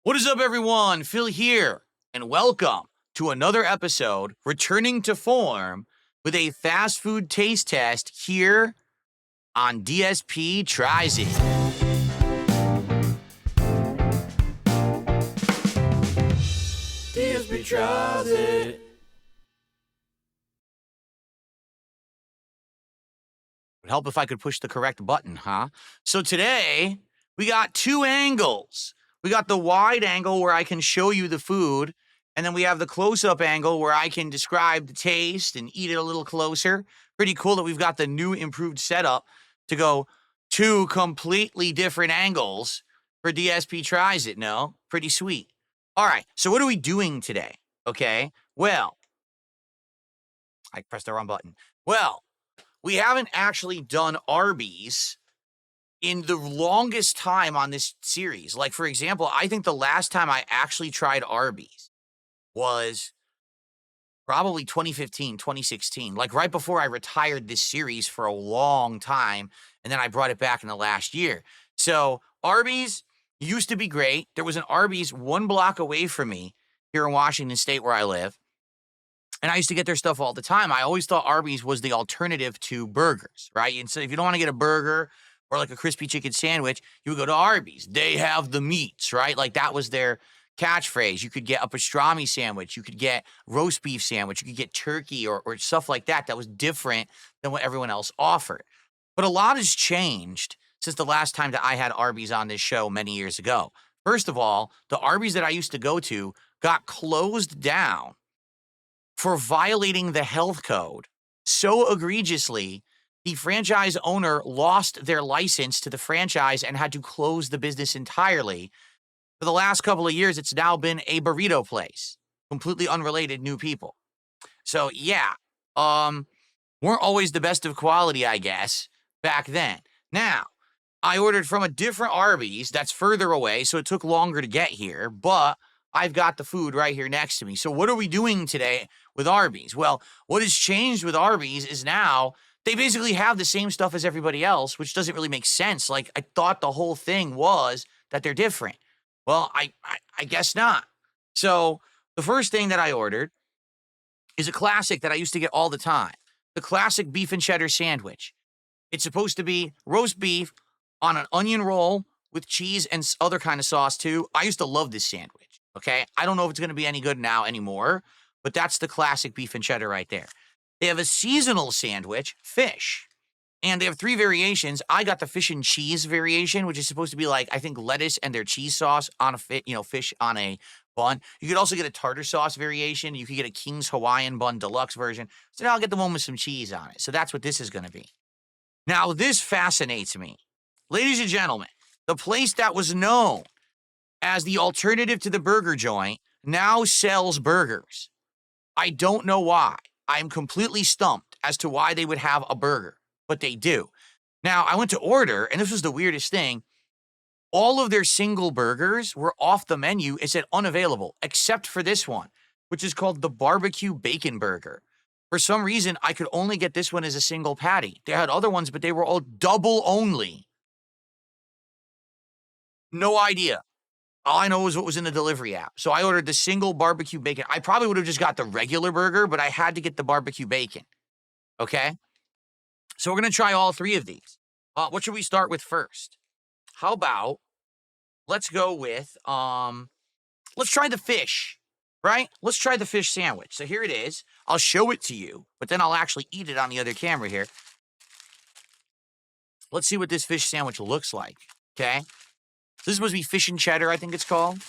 What is up, everyone? Phil here, and welcome to another episode returning to form with a fast food taste test here on DSP Tries It. DSP Tries It. Would help if I could push the correct button, huh? So today, we got two angles. We got the wide angle where I can show you the food, and then we have the close-up angle where I can describe the taste and eat it a little closer. Pretty cool that we've got the new improved setup to go two completely different angles for DSP Tries It, no? Pretty sweet. All right, so what are we doing today? Okay, well, I pressed the wrong button. Well, we haven't actually done Arby's in the longest time on this series. Like, for example, I think the last time I actually tried Arby's was probably 2015, 2016, like right before I retired this series for a long time, and then I brought it back in the last year. So Arby's used to be great. There was an Arby's one block away from me here in Washington State where I live, and I used to get their stuff all the time. I always thought Arby's was the alternative to burgers, right? And so if you don't want to get a burger or like a crispy chicken sandwich, you would go to Arby's. They have the meats, right? Like that was their catchphrase. You could get a pastrami sandwich. You could get roast beef sandwich. You could get turkey or stuff like that that was different than what everyone else offered. But a lot has changed since the last time that I had Arby's on this show many years ago. First of all, the Arby's that I used to go to got closed down for violating the health code so egregiously, the franchise owner lost their license to the franchise and had to close the business entirely. For the last couple of years, it's now been a burrito place, completely unrelated new people. So yeah, weren't always the best of quality, I guess, back then. Now, I ordered from a different Arby's that's further away, so it took longer to get here, but I've got the food right here next to me. So what are we doing today with Arby's? Well, what has changed with Arby's is now they basically have the same stuff as everybody else, which doesn't really make sense. Like, I thought the whole thing was that they're different. Well, I guess not. So the first thing that I ordered is a classic that I used to get all the time. The classic beef and cheddar sandwich. It's supposed to be roast beef on an onion roll with cheese and other kind of sauce too. I used to love this sandwich, okay? I don't know if it's going to be any good now anymore, but that's the classic beef and cheddar right there. They have a seasonal sandwich, fish, and they have three variations. I got the fish and cheese variation, which is supposed to be like, I think, lettuce and their cheese sauce on a fish on a bun. You could also get a tartar sauce variation. You could get a King's Hawaiian bun deluxe version. So now I'll get the one with some cheese on it. So that's what this is going to be. Now, this fascinates me. Ladies and gentlemen, the place that was known as the alternative to the burger joint now sells burgers. I don't know why. I'm completely stumped as to why they would have a burger, but they do. Now, I went to order, and this was the weirdest thing. All of their single burgers were off the menu. It said unavailable, except for this one, which is called the barbecue bacon burger. For some reason, I could only get this one as a single patty. They had other ones, but they were all double only. No idea. All I know was what was in the delivery app. So I ordered the single barbecue bacon. I probably would have just got the regular burger, but I had to get the barbecue bacon. Okay? So we're going to try all three of these. What should we start with first? How about, let's go with, let's try the fish, right? Let's try the fish sandwich. So here it is. I'll show it to you, but then I'll actually eat it on the other camera here. Let's see what this fish sandwich looks like, okay? This is supposed to be fish and cheddar, I think it's called.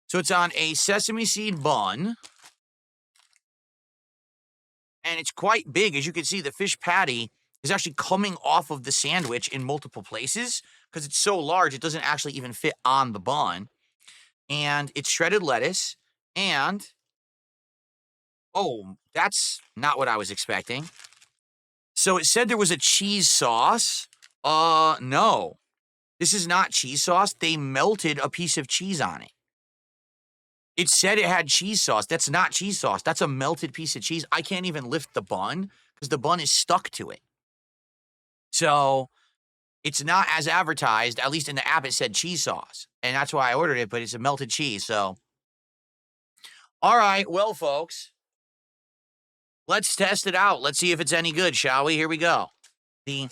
So it's on a sesame seed bun. And it's quite big. As you can see, the fish patty is actually coming off of the sandwich in multiple places because it's so large, it doesn't actually even fit on the bun. And it's shredded lettuce. And, oh, that's not what I was expecting. So it said there was a cheese sauce. No. This is not cheese sauce. They melted a piece of cheese on it. It said it had cheese sauce. That's not cheese sauce. That's a melted piece of cheese. I can't even lift the bun because the bun is stuck to it. So It's not as advertised. At least in the app, it said cheese sauce. And that's why I ordered it, but it's a melted cheese. So, all right. Well, folks, let's test it out. Let's see if it's any good, shall we? Here we go. The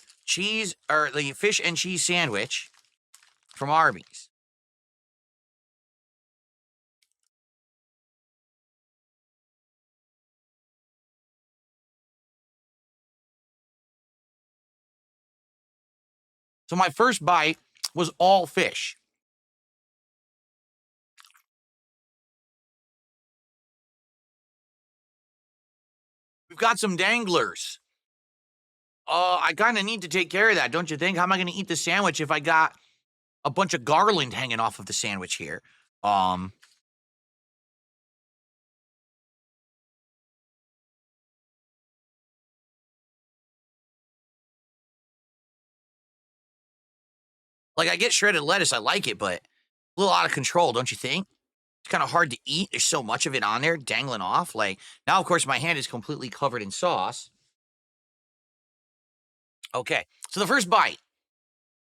fish and cheese sandwich from Arby's. So my first bite was all fish. We've got some danglers. I kind of need to take care of that, don't you think? How am I going to eat the sandwich if I got a bunch of garland hanging off of the sandwich here? Like, I get shredded lettuce. I like it, but a little out of control, don't you think? It's kind of hard to eat. There's so much of it on there dangling off. Like, now, of course, my hand is completely covered in sauce. Okay, so the first bite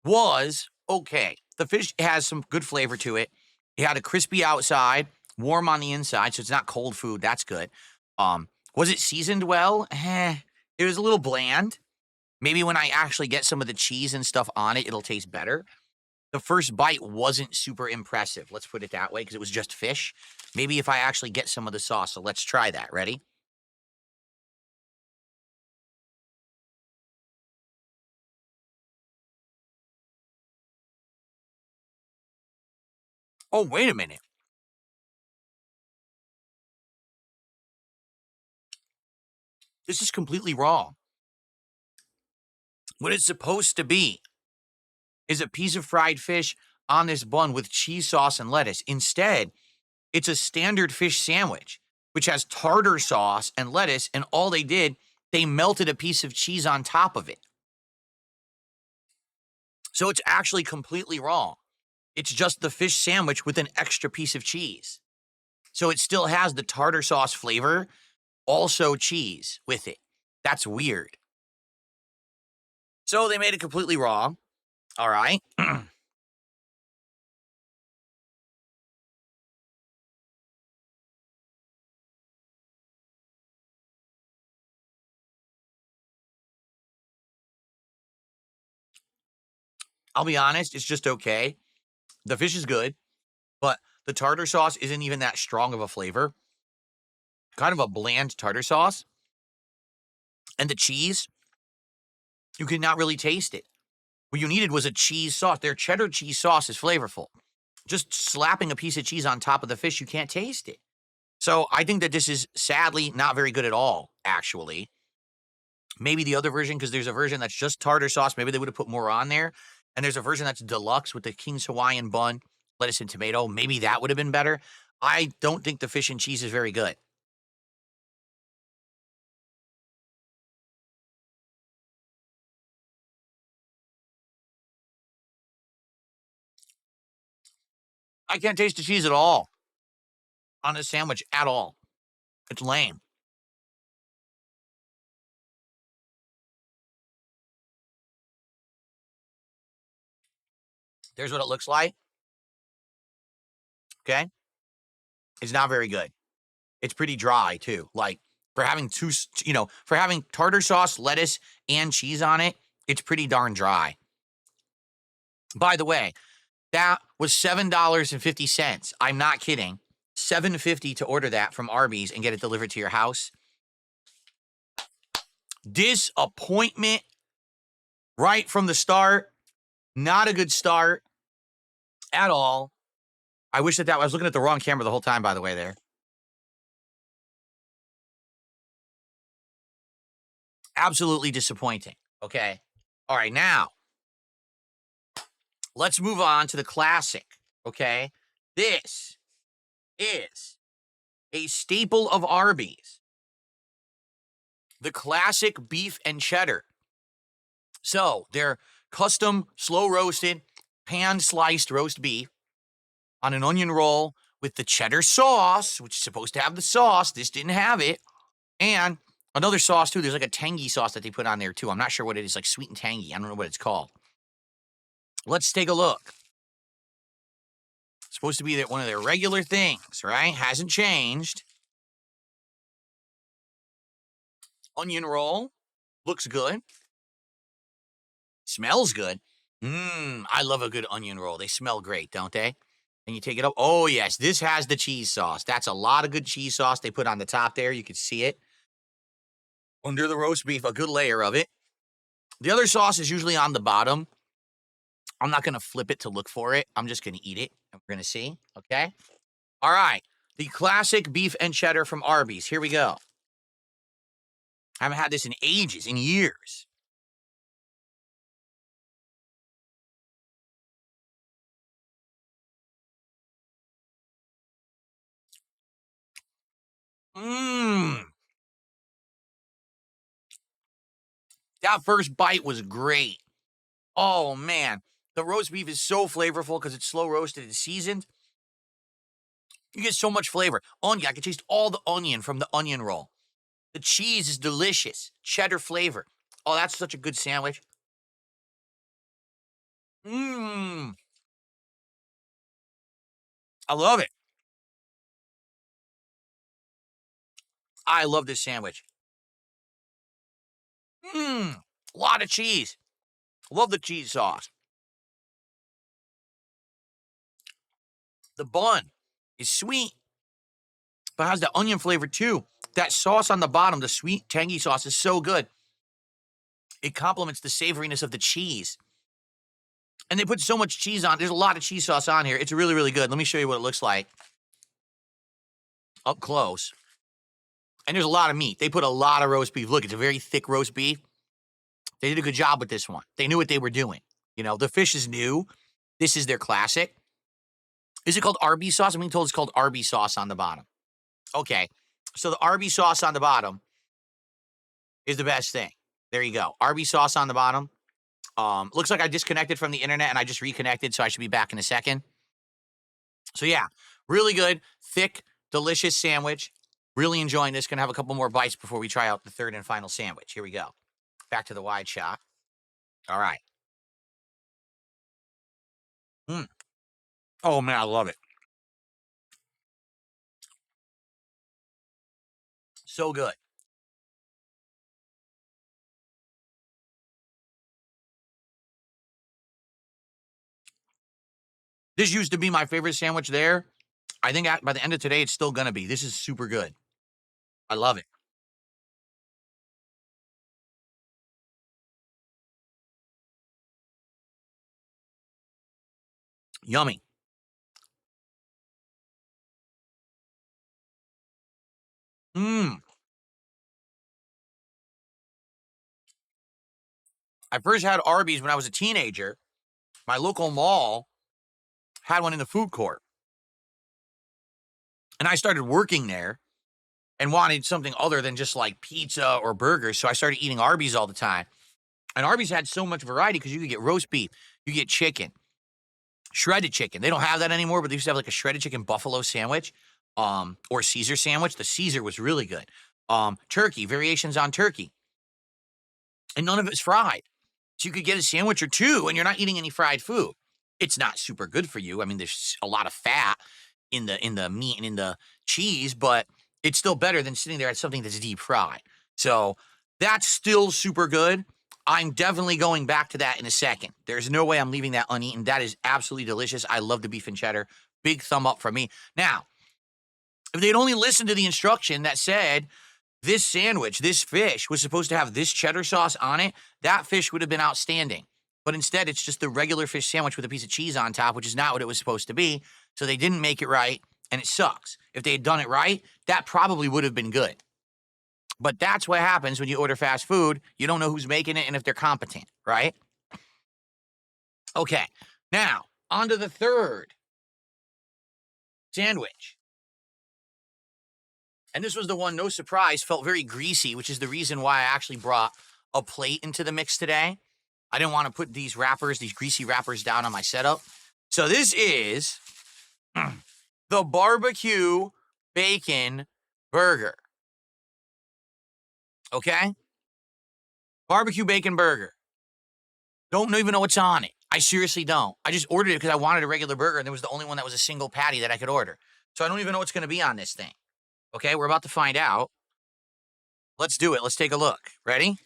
was okay. The fish has some good flavor to it. It had a crispy outside, warm on the inside, so it's not cold food. That's good. Was it seasoned well? It was a little bland. Maybe when I actually get some of the cheese and stuff on it, it'll taste better. The first bite wasn't super impressive. Let's put it that way, because it was just fish. Maybe if I actually get some of the sauce. So let's try that. Ready? Oh, wait a minute. This is completely wrong. What it's supposed to be is a piece of fried fish on this bun with cheese sauce and lettuce. Instead, it's a standard fish sandwich, which has tartar sauce and lettuce, and all they did, they melted a piece of cheese on top of it. So it's actually completely wrong. It's just the fish sandwich with an extra piece of cheese. So it still has the tartar sauce flavor, also cheese with it. That's weird. So they made it completely wrong. All right. I'll be honest, it's just okay. The fish is good, but the tartar sauce isn't even that strong of a flavor. Kind of a bland tartar sauce. And the cheese, you could not really taste it. What you needed was a cheese sauce. Their cheddar cheese sauce is flavorful. Just slapping a piece of cheese on top of the fish, you can't taste it. So I think that this is sadly not very good at all, actually. Maybe the other version, because there's a version that's just tartar sauce. Maybe they would have put more on there. And there's a version that's deluxe with the King's Hawaiian bun, lettuce and tomato. Maybe that would have been better. I don't think the fish and cheese is very good. I can't taste the cheese at all on this sandwich at all. It's lame. There's what it looks like. Okay. It's not very good. It's pretty dry too. Like for having for having tartar sauce, lettuce, and cheese on it, it's pretty darn dry. By the way, that was $7.50. I'm not kidding. $7.50 to order that from Arby's and get it delivered to your house. Disappointment right from the start. Not a good start at all. I wish that I was looking at the wrong camera the whole time, by the way, there. Absolutely disappointing. Okay. All right. Now, let's move on to the classic. Okay. This is a staple of Arby's, the classic beef and cheddar. So they're custom slow roasted, pan sliced roast beef on an onion roll with the cheddar sauce, which is supposed to have the sauce. This didn't have it. And another sauce too. There's like a tangy sauce that they put on there too. I'm not sure what it is, like sweet and tangy. I don't know what it's called. Let's take a look. It's supposed to be one of their regular things, right? Hasn't changed. Onion roll. Looks good. Smells good. I love a good onion roll. They smell great, don't they? And you take it up. Oh, yes. This has the cheese sauce. That's a lot of good cheese sauce they put on the top there. You can see it. Under the roast beef, a good layer of it. The other sauce is usually on the bottom. I'm not going to flip it to look for it. I'm just going to eat it. And we're going to see. Okay. All right. The classic beef and cheddar from Arby's. Here we go. I haven't had this in ages, in years. Mmm. That first bite was great. Oh, man. The roast beef is so flavorful because it's slow roasted and seasoned. You get so much flavor. Onion, I can taste all the onion from the onion roll. The cheese is delicious. Cheddar flavor. Oh, that's such a good sandwich. Mmm. I love it. I love this sandwich. Mmm. A lot of cheese. Love the cheese sauce. The bun is sweet, but has the onion flavor too. That sauce on the bottom, the sweet, tangy sauce, is so good. It complements the savoriness of the cheese. And they put so much cheese on. There's a lot of cheese sauce on here. It's really, really good. Let me show you what it looks like up close. And there's a lot of meat. They put a lot of roast beef. Look, it's a very thick roast beef. They did a good job with this one. They knew what they were doing. You know, the fish is new. This is their classic. Is it called Arby sauce? I'm being told it's called Arby sauce on the bottom. Okay. So the Arby sauce on the bottom is the best thing. There you go. Arby sauce on the bottom. Looks like I disconnected from the internet and I just reconnected, so I should be back in a second. So yeah, really good, thick, delicious sandwich. Really enjoying this. Gonna have a couple more bites before we try out the third and final sandwich. Here we go. Back to the wide shot. All right. Oh man, I love it. So good. This used to be my favorite sandwich there. I think by the end of today, it's still gonna be. This is super good. I love it. Yummy. Mmm. I first had Arby's when I was a teenager. My local mall had one in the food court. And I started working there and wanted something other than just like pizza or burgers. So I started eating Arby's all the time. And Arby's had so much variety because you could get roast beef, you get chicken, shredded chicken. They don't have that anymore, but they used to have like a shredded chicken buffalo sandwich, or Caesar sandwich. The Caesar was really good. Turkey, variations on turkey. And none of it's fried. So you could get a sandwich or two and you're not eating any fried food. It's not super good for you. I mean, there's a lot of fat in the meat and in the cheese, but it's still better than sitting there at something that's deep fried. So that's still super good. I'm definitely going back to that in a second. There's no way I'm leaving that uneaten. That is absolutely delicious. I love the beef and cheddar. Big thumb up from me. Now, if they'd only listened to the instruction that said this sandwich, this fish was supposed to have this cheddar sauce on it, that fish would have been outstanding. But instead, it's just the regular fish sandwich with a piece of cheese on top, which is not what it was supposed to be. So they didn't make it right, and it sucks. If they had done it right, that probably would have been good. But that's what happens when you order fast food. You don't know who's making it and if they're competent, right? Okay, now, on to the third sandwich. And this was the one, no surprise, felt very greasy, which is the reason why I actually brought a plate into the mix today. I didn't want to put these wrappers, these greasy wrappers down on my setup. So this is the barbecue bacon burger. Okay? Barbecue bacon burger. Don't even know what's on it. I seriously don't. I just ordered it because I wanted a regular burger, and there was the only one that was a single patty that I could order. So I don't even know what's going to be on this thing. Okay, we're about to find out. Let's do it. Let's take a look. Ready?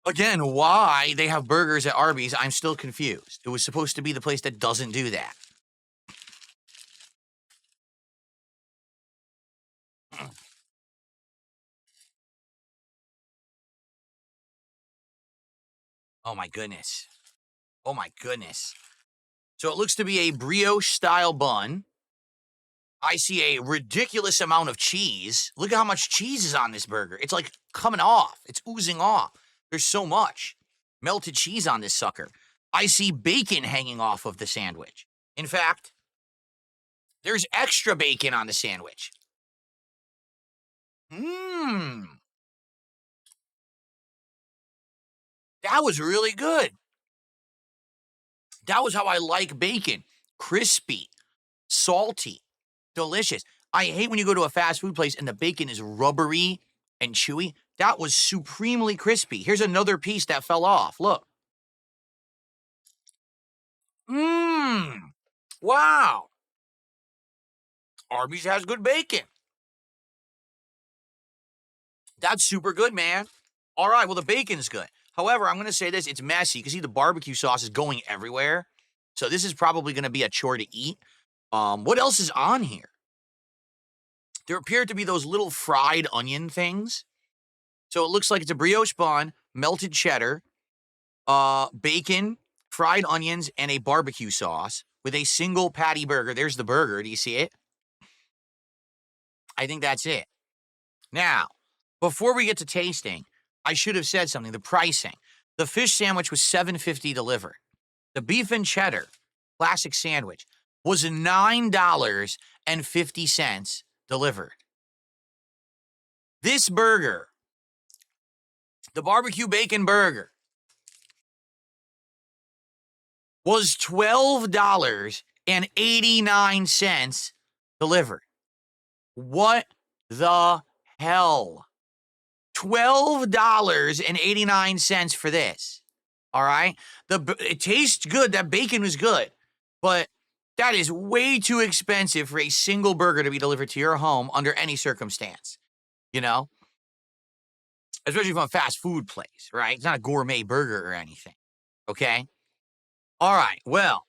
Again, why they have burgers at Arby's, I'm still confused. It was supposed to be the place that doesn't do that. Oh my goodness. Oh my goodness. So it looks to be a brioche style bun. I see a ridiculous amount of cheese. Look at how much cheese is on this burger. It's like coming off. It's oozing off. There's so much melted cheese on this sucker. I see bacon hanging off of the sandwich. In fact, there's extra bacon on the sandwich. Mmm. That was really good. That was how I like bacon. Crispy, salty, delicious. I hate when you go to a fast food place and the bacon is rubbery and chewy. That was supremely crispy. Here's another piece that fell off. Look. Mmm. Wow. Arby's has good bacon. That's super good, man. All right, well, the bacon's good. However, I'm going to say this. It's messy. You can see the barbecue sauce is going everywhere. So this is probably going to be a chore to eat. What else is on here? There appear to be those little fried onion things. So it looks like it's a brioche bun, melted cheddar, bacon, fried onions, and a barbecue sauce with a single patty burger. There's the burger. Do you see it? I think that's it. Now, before we get to tasting, I should have said something. The pricing. The fish sandwich was $7.50 delivered. The beef and cheddar classic sandwich was $9.50 delivered. This burger, the barbecue bacon burger, was $12.89 delivered. What the hell? $12.89 for this. All right? It tastes good. That bacon was good. But that is way too expensive for a single burger to be delivered to your home under any circumstance. You know? Especially from a fast food place, right? It's not a gourmet burger or anything. Okay? All right. Well,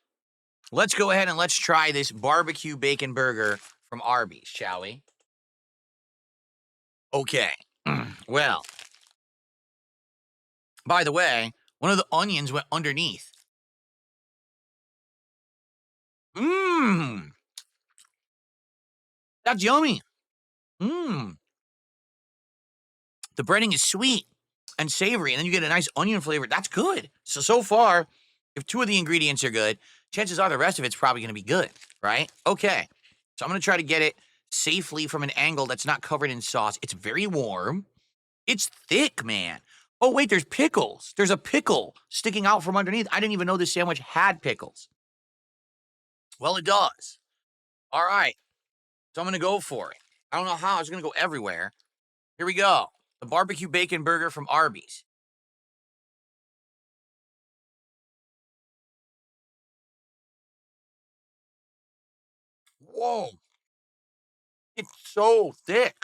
let's go ahead and let's try this barbecue bacon burger from Arby's, shall we? Okay. Well, by the way, one of the onions went underneath. Mmm. That's yummy. Mmm. The breading is sweet and savory, and then you get a nice onion flavor. That's good. So far, if two of the ingredients are good, chances are the rest of it's probably going to be good, right? Okay. So I'm going to try to get it safely from an angle that's not covered in sauce. It's very warm. It's thick, man. Oh, wait, there's pickles. There's a pickle sticking out from underneath. I didn't even know this sandwich had pickles. Well, it does. All right. So I'm going to go for it. I don't know how. It's going to go everywhere. Here we go. The barbecue bacon burger from Arby's. Whoa. It's so thick.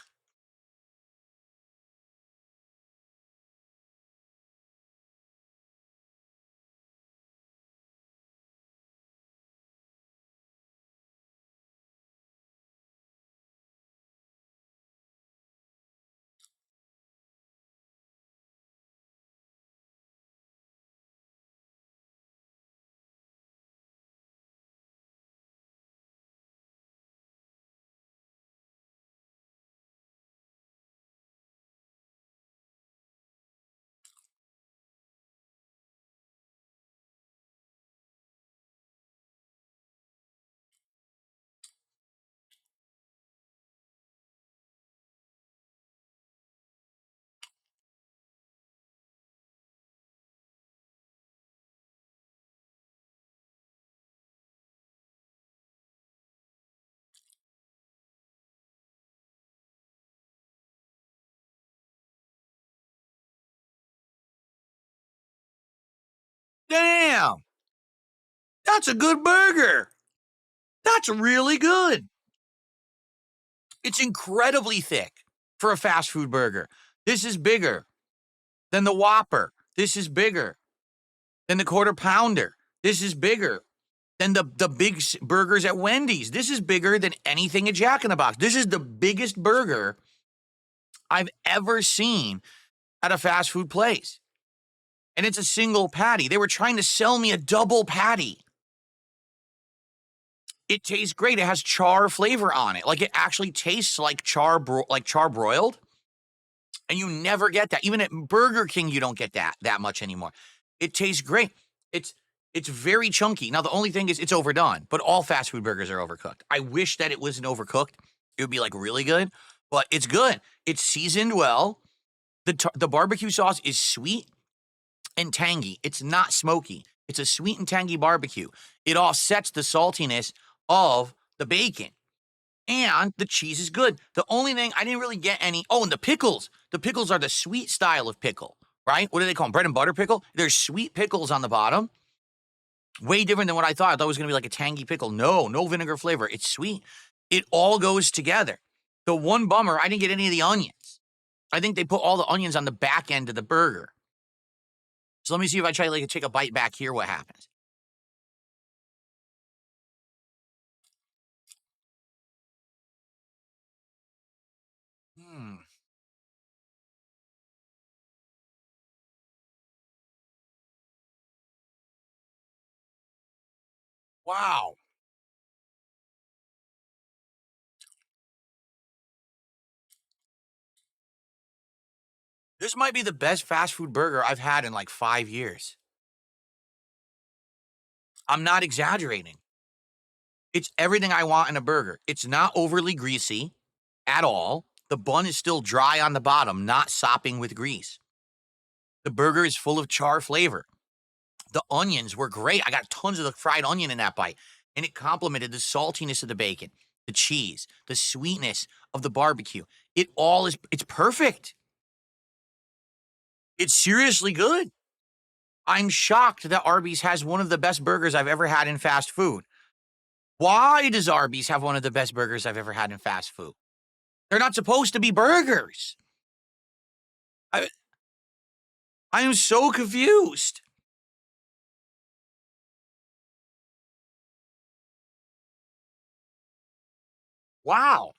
Damn. That's a good burger. That's really good. It's incredibly thick for a fast food burger. This is bigger than the Whopper. This is bigger than the Quarter Pounder. This is bigger than the big burgers at Wendy's. This is bigger than anything at Jack in the Box. This is the biggest burger I've ever seen at a fast food place. And it's a single patty. They were trying to sell me a double patty. It tastes great. It has char flavor on it. Like it actually tastes like char broiled. And you never get that. Even at Burger King, you don't get that much anymore. It tastes great. It's very chunky. Now, the only thing is it's overdone, but all fast food burgers are overcooked. I wish that it wasn't overcooked. It would be like really good, but it's good. It's seasoned well. The barbecue sauce is sweet and tangy. It's not smoky. It's a sweet and tangy barbecue. It offsets the saltiness of the bacon. And the cheese is good. The only thing I didn't really get any. Oh, and the pickles. The pickles are the sweet style of pickle, right? What do they call them? Bread and butter pickle? There's sweet pickles on the bottom. Way different than what I thought. I thought it was going to be like a tangy pickle. No vinegar flavor. It's sweet. It all goes together. The one bummer, I didn't get any of the onions. I think they put all the onions on the back end of the burger. So let me see if I try to take a bite back here, what happens. Wow. This might be the best fast food burger I've had in like 5 years. I'm not exaggerating. It's everything I want in a burger. It's not overly greasy at all. The bun is still dry on the bottom, not sopping with grease. The burger is full of char flavor. The onions were great. I got tons of the fried onion in that bite, and it complemented the saltiness of the bacon, the cheese, the sweetness of the barbecue. It's perfect. It's seriously good. I'm shocked that Arby's has one of the best burgers I've ever had in fast food. Why does Arby's have one of the best burgers I've ever had in fast food? They're not supposed to be burgers. I am so confused. Wow.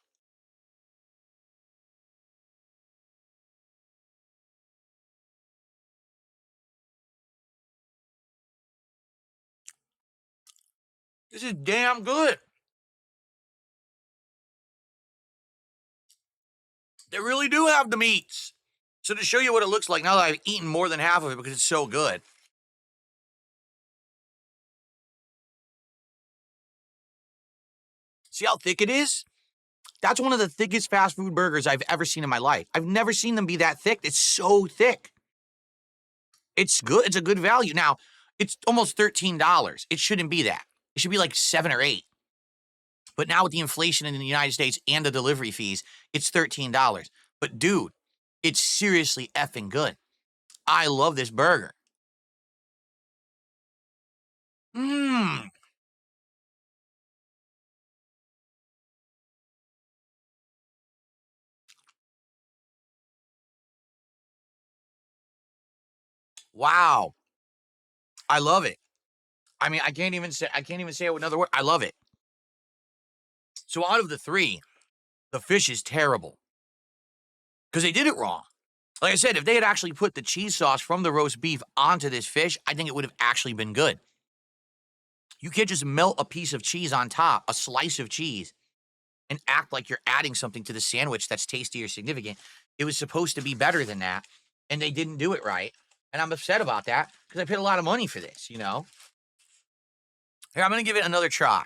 This is damn good. They really do have the meats. So to show you what it looks like now that I've eaten more than half of it because it's so good. See how thick it is? That's one of the thickest fast food burgers I've ever seen in my life. I've never seen them be that thick. It's so thick. It's good. It's a good value. Now, it's almost $13. It shouldn't be that. It should be like 7 or 8. But now with the inflation in the United States and the delivery fees, it's $13. But dude, it's seriously effing good. I love this burger. Mmm. Wow. I love it. I mean, I can't even say it with another word. I love it. So out of the 3, the fish is terrible because they did it wrong. Like I said, if they had actually put the cheese sauce from the roast beef onto this fish, I think it would have actually been good. You can't just melt a piece of cheese on top, a slice of cheese, and act like you're adding something to the sandwich that's tasty or significant. It was supposed to be better than that, and they didn't do it right. And I'm upset about that because I paid a lot of money for this, you know? Here, I'm going to give it another try.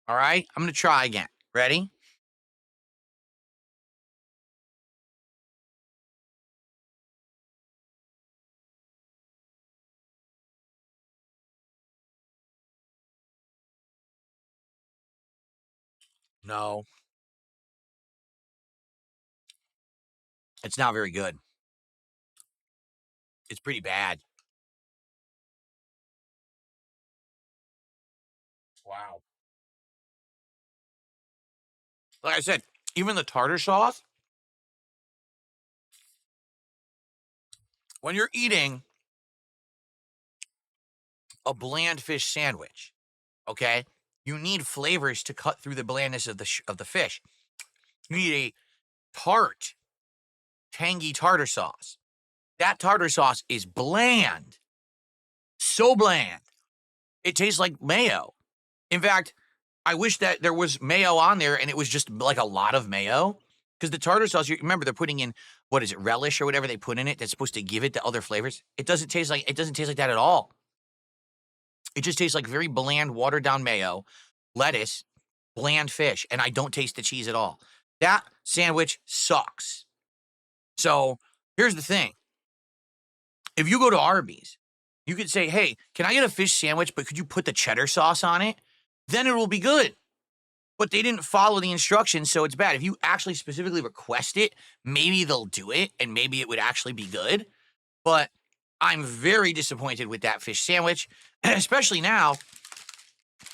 All right? I'm going to try again. Ready? No, it's not very good. It's pretty bad. Wow. Like I said, even the tartar sauce, when you're eating a bland fish sandwich, okay, you need flavors to cut through the blandness of the fish. You need a tart, tangy tartar sauce. That tartar sauce is bland, so bland. It tastes like mayo. In fact, I wish that there was mayo on there and it was just like a lot of mayo. Because the tartar sauce, you remember they're putting in, what is it, relish or whatever they put in it that's supposed to give it the other flavors. It doesn't taste like that at all. It just tastes like very bland, watered down mayo, lettuce, bland fish, and I don't taste the cheese at all. That sandwich sucks. So here's the thing. If you go to Arby's, you could say, hey, can I get a fish sandwich, but could you put the cheddar sauce on it? Then it will be good. But they didn't follow the instructions, so it's bad. If you actually specifically request it, maybe they'll do it, and maybe it would actually be good. But I'm very disappointed with that fish sandwich, especially now.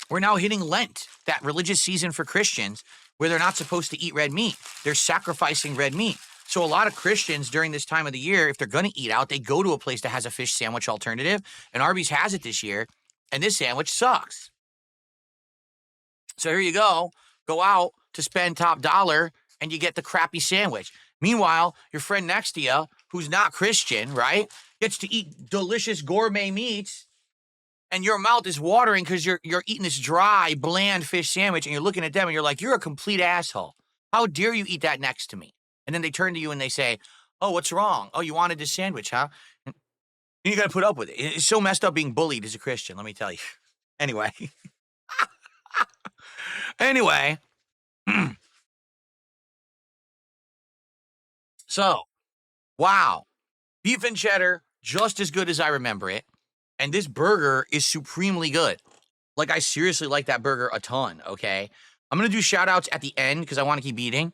We're now hitting Lent, that religious season for Christians, where they're not supposed to eat red meat. They're sacrificing red meat. So a lot of Christians during this time of the year, if they're going to eat out, they go to a place that has a fish sandwich alternative, and Arby's has it this year, and this sandwich sucks. So here you go. Go out to spend top dollar, and you get the crappy sandwich. Meanwhile, your friend next to you, who's not Christian, right, gets to eat delicious gourmet meats, and your mouth is watering because you're eating this dry, bland fish sandwich, and you're looking at them, and you're like, you're a complete asshole. How dare you eat that next to me? And then they turn to you and they say, oh, what's wrong? Oh, you wanted this sandwich, huh? And you got to put up with it. It's so messed up being bullied as a Christian, let me tell you. Anyway. Anyway. So, wow. Beef and cheddar, just as good as I remember it. And this burger is supremely good. Like, I seriously like that burger a ton, okay? I'm going to do shout-outs at the end because I want to keep eating.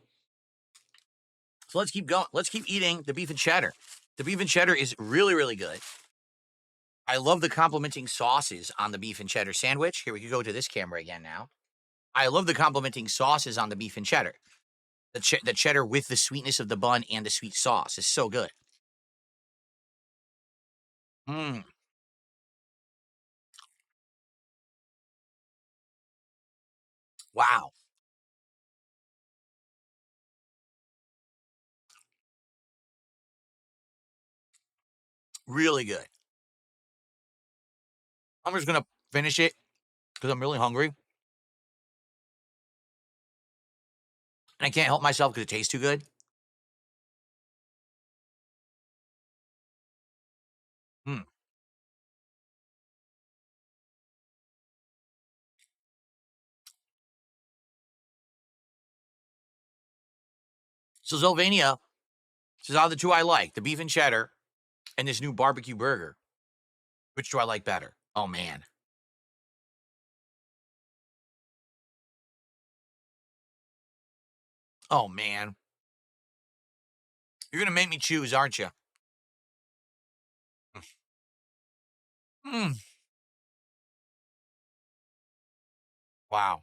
So let's keep going. Let's keep eating the beef and cheddar. The beef and cheddar is really, really good. I love the complementing sauces on the beef and cheddar sandwich. Here, we can go to this camera again now. I love the complementing sauces on the beef and cheddar. The cheddar with the sweetness of the bun and the sweet sauce is so good. Mmm. Wow. Really good. I'm just going to finish it because I'm really hungry. And I can't help myself because it tastes too good. Hmm. So Sylvania says, out of the two I like, the beef and cheddar and this new barbecue burger, which do I like better? Oh, man. Oh, man. You're going to make me choose, aren't you? Mm. Wow.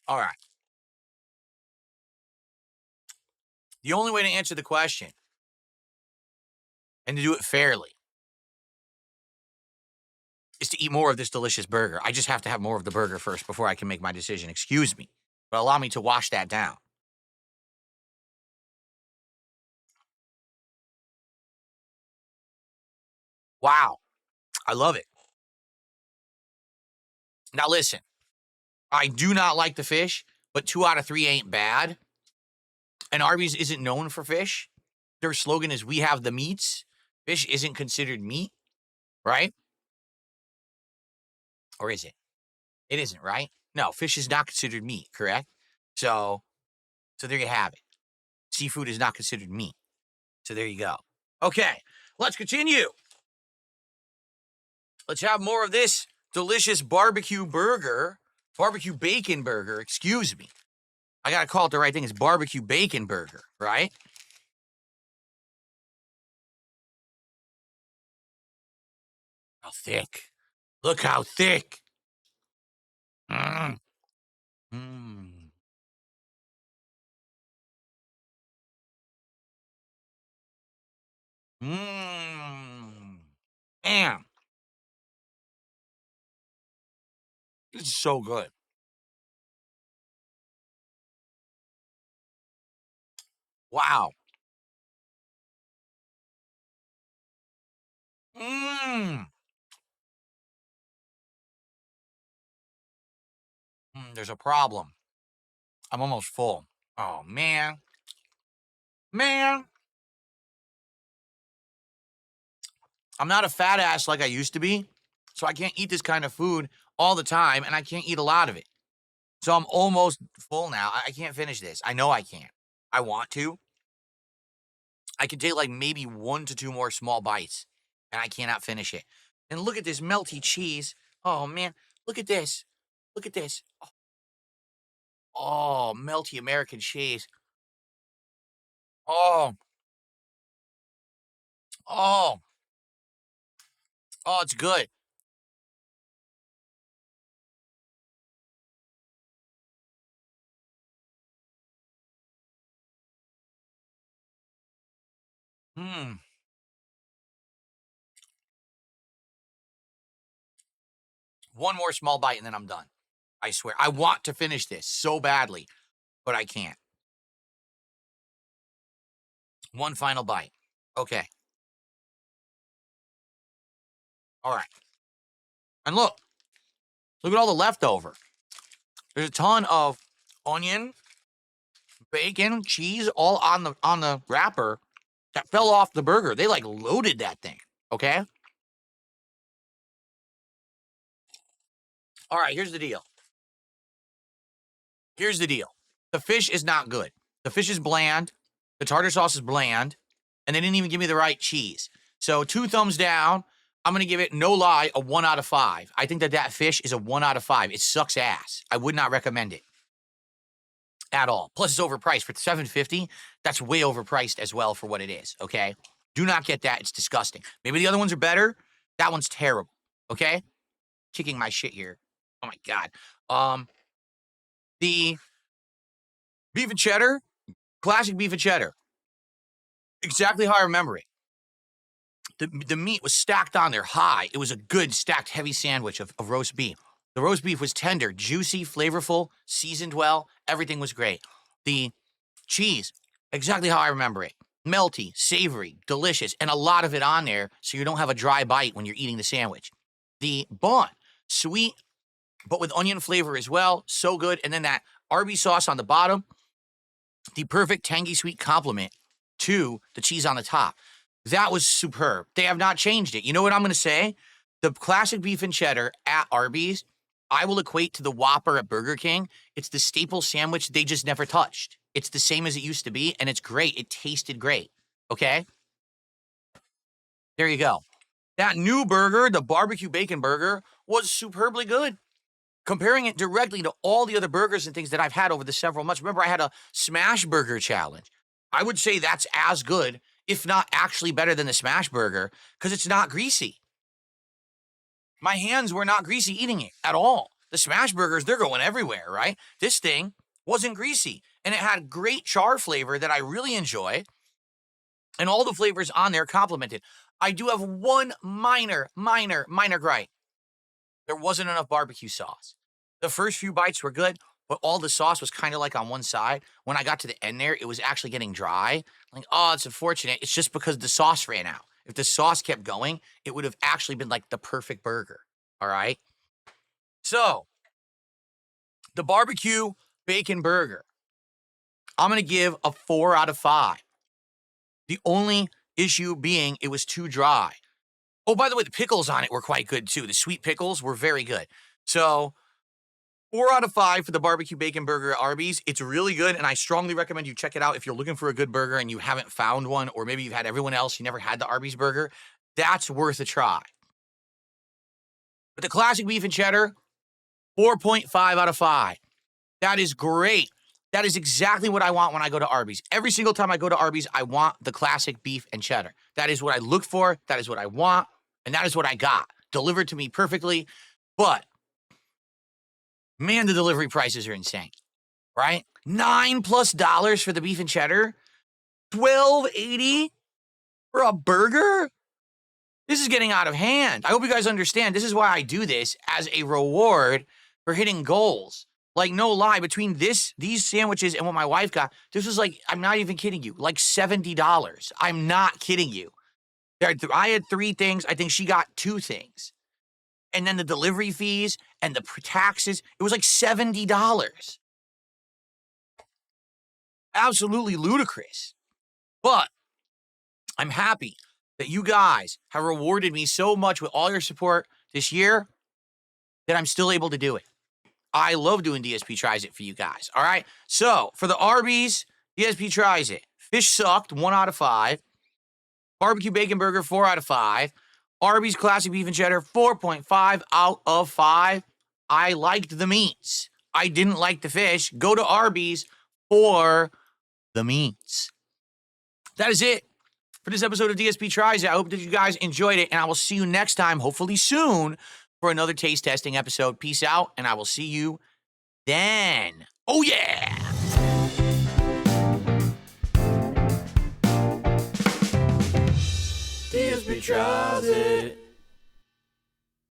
All right. The only way to answer the question and to do it fairly is to eat more of this delicious burger. I just have to have more of the burger first before I can make my decision. Excuse me, but allow me to wash that down. Wow. I love it. Now, listen, I do not like the fish, but 2 out of 3 ain't bad. And Arby's isn't known for fish. Their slogan is, we have the meats. Fish isn't considered meat, right? Or is it? It isn't, right? No, fish is not considered meat, correct? So there you have it. Seafood is not considered meat. So there you go. Okay, let's continue. Let's have more of this delicious barbecue bacon burger, excuse me. I gotta call it the right thing. It's barbecue bacon burger, right? How thick. Look how thick. Mm. Mm. Mmm. Man, this is so good. Wow. Mmm. There's a problem. I'm almost full. Oh, man. Man, I'm not a fat ass like I used to be, so I can't eat this kind of food all the time, and I can't eat a lot of it. So I'm almost full now. I can't finish this. I know I can't. I want to. I can take like maybe 1 to 2 more small bites, and I cannot finish it. And look at this melty cheese. Oh man, look at this. Look at this. Oh, melty American cheese. Oh, oh, oh, it's good. Hmm. One more small bite and then I'm done. I swear. I want to finish this so badly, but I can't. One final bite. Okay. All right. And look at all the leftover. There's a ton of onion, bacon, cheese, all on the wrapper that fell off the burger. They like loaded that thing. Okay. All right. Here's the deal. Here's the deal. The fish is not good. The fish is bland. The tartar sauce is bland, and they didn't even give me the right cheese. So 2 thumbs down. I'm gonna give it, no lie, a 1 out of 5. I think that fish is a 1 out of 5. It sucks ass. I would not recommend it at all. Plus, it's overpriced for $7.50. That's way overpriced as well for what it is. Okay, do not get that. It's disgusting. Maybe the other ones are better. That one's terrible. Okay, kicking my shit here. Oh my god. The beef and cheddar, classic beef and cheddar, exactly how I remember it. The meat was stacked on there high. It was a good stacked heavy sandwich of roast beef. The roast beef was tender, juicy, flavorful, seasoned well. Everything was great. The cheese, exactly how I remember it. Melty, savory, delicious, and a lot of it on there so you don't have a dry bite when you're eating the sandwich. The bun, sweet, but with onion flavor as well. So good. And then that Arby sauce on the bottom, the perfect tangy sweet complement to the cheese on the top. That was superb. They have not changed it. You know what I'm going to say? The classic beef and cheddar at Arby's, I will equate to the Whopper at Burger King. It's the staple sandwich they just never touched. It's the same as it used to be, and it's great. It tasted great. Okay? There you go. That new burger, the barbecue bacon burger, was superbly good. Comparing it directly to all the other burgers and things that I've had over the several months. Remember, I had a smash burger challenge. I would say that's as good, if not actually better than the smash burger, because it's not greasy. My hands were not greasy eating it at all. The smash burgers, they're going everywhere, right? This thing wasn't greasy, and it had great char flavor that I really enjoy, and all the flavors on there complemented. I do have one minor gripe. There wasn't enough barbecue sauce. The first few bites were good, but all the sauce was kind of like on one side. When I got to the end there, it was actually getting dry. Like, oh, it's unfortunate. It's just because the sauce ran out. If the sauce kept going, it would have actually been like the perfect burger. All right. So, the barbecue bacon burger, I'm going to give a 4 out of 5. The only issue being it was too dry. Oh, by the way, the pickles on it were quite good too. The sweet pickles were very good. So, 4 out of 5 for the barbecue bacon burger at Arby's. It's really good, and I strongly recommend you check it out if you're looking for a good burger and you haven't found one, or maybe you've had everyone else, you never had the Arby's burger. That's worth a try. But the classic beef and cheddar, 4.5 out of 5. That is great. That is exactly what I want when I go to Arby's. Every single time I go to Arby's, I want the classic beef and cheddar. That is what I look for. That is what I want. And that is what I got. delivered to me perfectly. But man, the delivery prices are insane, right? $9+ for the beef and cheddar, $12.80 for a burger. This is getting out of hand. I hope you guys understand. This is why I do this as a reward for hitting goals. Like, no lie, between these sandwiches and what my wife got, this was like, I'm not even kidding you, like $70. I'm not kidding you. I had 3 things. I think she got 2 things. And then the delivery fees and the taxes, it was like $70. Absolutely ludicrous. But I'm happy that you guys have rewarded me so much with all your support this year that I'm still able to do it. I love doing DSP Tries It for you guys, all right? So, for the Arby's, DSP Tries It. Fish sucked, 1 out of 5. Barbecue bacon burger, 4 out of 5. Arby's classic beef and cheddar, 4.5 out of 5. I liked the meats. I didn't like the fish. Go to Arby's for the meats. That is it for this episode of DSP Tries It. I hope that you guys enjoyed it, and I will see you next time, hopefully soon, for another taste testing episode. Peace out, and I will see you then. Oh, yeah! DSP Tries It.